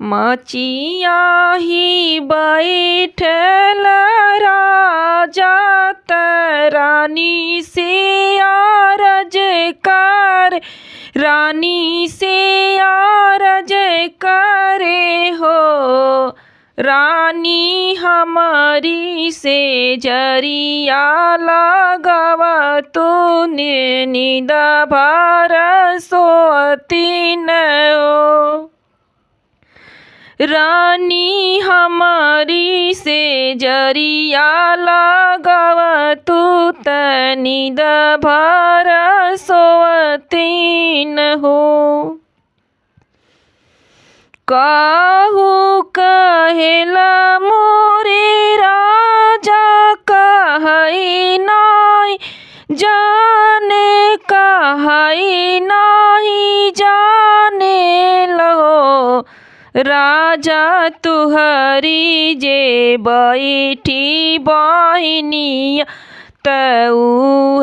मचिया ही बैठल राजा त रानी से आरज कर, रानी से आरज करे हो। रानी हमारी से जरिया लगाव तूने नींद भर सोती न हो। रानी हमारी से जरिया लगाव तू त नींद भर सोती न हो। काहू कहेला मोरे राजा कहई नाई जाने, कहई नाही जाने लो। राजा तुहरी जे बैठी बहिनिया तऊ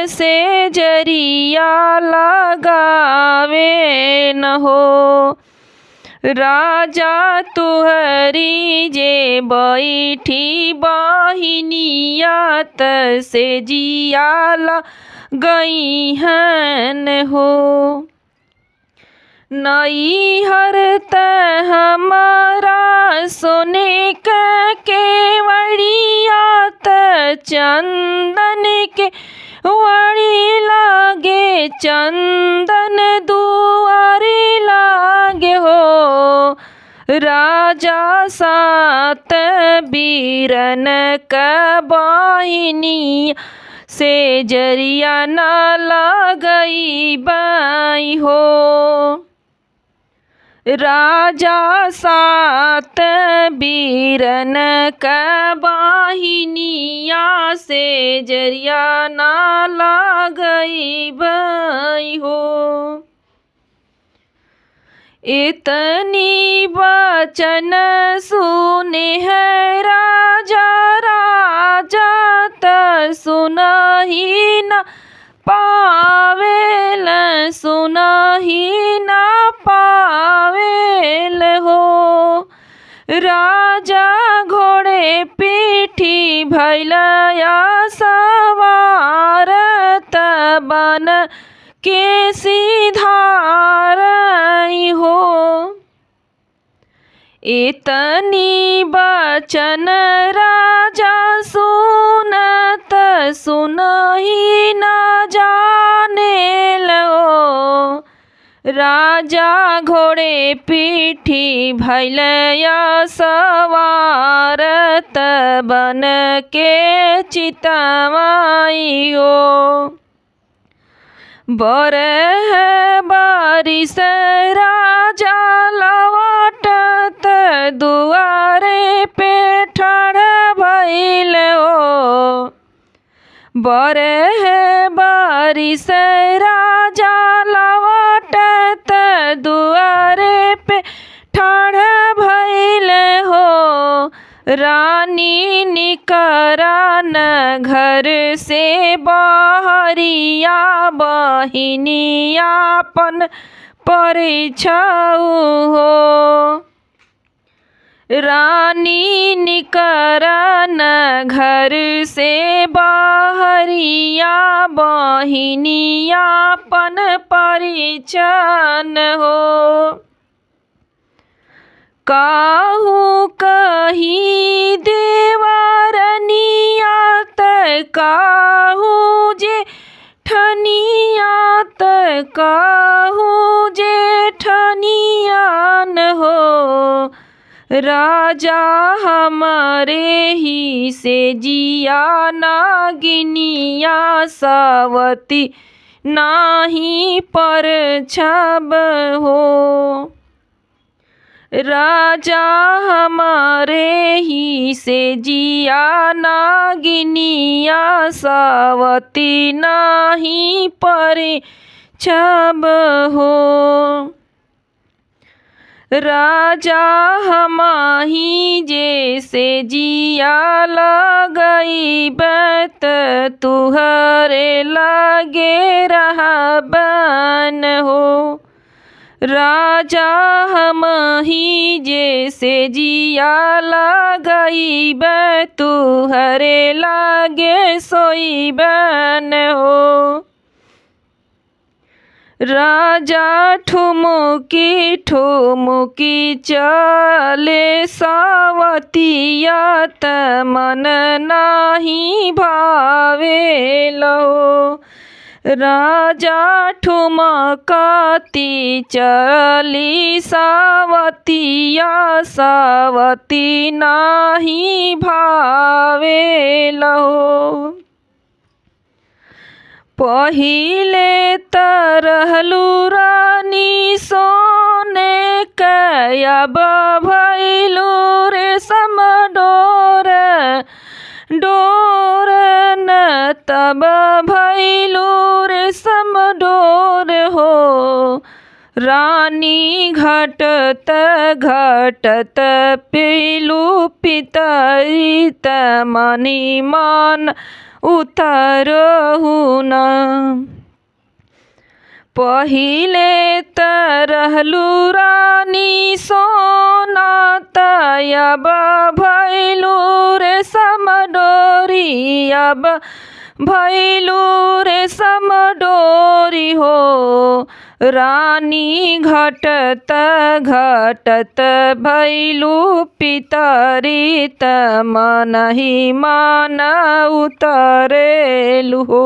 से जरिया लगावे न हो। राजा तुहरी जे बैठी बहिनिया से जियाला गई हन हो। नैहर त हमारा सोने का केवड़िया त चंदन के वड़ी लागे, चंदन दुआरे लागे हो। राजा सात बीरन का बहिनी से जरिया न लगई बाई हो। राजा सात बीरन का बहिनिया से जरिया न लगई बाई हो। इतनी वचन सुने है राजा, राजा त सुनही न पावेल, सुनही न पावेल हो। राजा घोड़े पीठी भैलया सवार त बन के सिधारई हो। इतनी वचन राजा सुनत सुनही न जाने लो। राजा घोड़े पीठी भैलया सवार त बन के चितवाई हो। बरह बारिश राजा लौटत दुआरे पे ठाड़ भइल हो। बरह बारिश राजा लौटत दुआरे पे ठाड़ भइल हो। रानी निकरा न घर से बहरिया बहिनियापन परिछऊ हो। रानी निकरा न घर से बहरिया बहिनियापन परिछन हो। काहू कही देवरनिया त काहू जे ठनिया त काहू जे ठनिया न हो। राजा हमारे ही से जिया नागिनिया सावती नाही पर छब हो। राजा हमारे ही से जिया नागिनिया सावती नाही पर छब हो। राजा हमाही जैसे जिया लगई बत तुहरे लगे रहबन हो। राजा हम ही जैसे जिया लगईब तुहरे लागे सोईबन हो। राजा ठुमुकी ठुमुकी चले सावतिया त मन नाही भावेलो। राजा ठुमकती चली सावतिया सावती नाही भावेलो। पहिले त रहलू रानी सोने कयब भैलू रेशम डोर डोर न तब भैलू रेशम डोर हो। रानी घटत घटत पीलू पितरी त मनी मान उतरहु न। पहिले त रहलू रानी सोना तयब भैलू रेशम डोरी अब भैलू रेशम डोरी हो। रानी घटत घटत भैलू पितरी त मनहि मान उतरेलु हो।